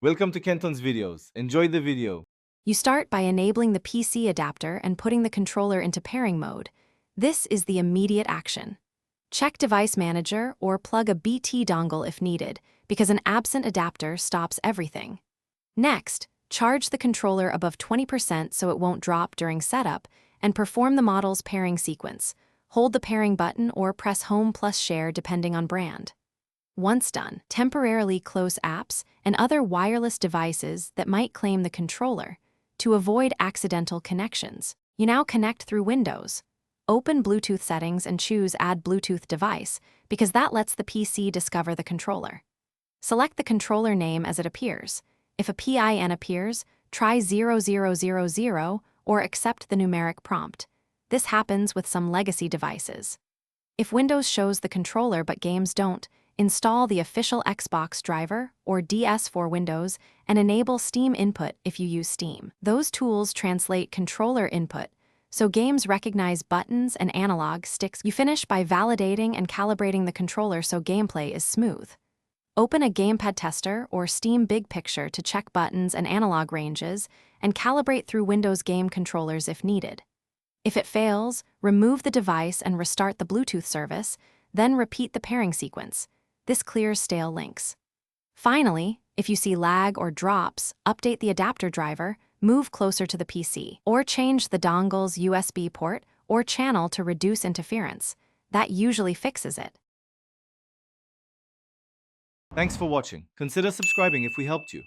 Welcome to Kenton's videos. Enjoy the video. You start by enabling the PC adapter and putting the controller into pairing mode. This is the immediate action. Check Device Manager or plug a BT dongle if needed, because an absent adapter stops everything. Next, charge the controller above 20% so it won't drop during setup, and perform the model's pairing sequence. Hold the pairing button or press Home plus Share depending on brand. Once done, temporarily close apps and other wireless devices that might claim the controller to avoid accidental connections. You now connect through Windows. Open Bluetooth settings and choose Add Bluetooth Device because that lets the PC discover the controller. Select the controller name as it appears. If a PIN appears, try 0000 or accept the numeric prompt. This happens with some legacy devices. If Windows shows the controller but games don't, install the official Xbox driver or DS for Windows and enable Steam input if you use Steam. Those tools translate controller input, so games recognize buttons and analog sticks. You finish by validating and calibrating the controller so gameplay is smooth. Open a gamepad tester or Steam Big Picture to check buttons and analog ranges and calibrate through Windows game controllers if needed. If it fails, remove the device and restart the Bluetooth service, then repeat the pairing sequence. This clears stale links. Finally, if you see lag or drops, update the adapter driver, move closer to the PC, or change the dongle's USB port or channel to reduce interference. That usually fixes it. Thanks for watching. Consider subscribing if we helped you.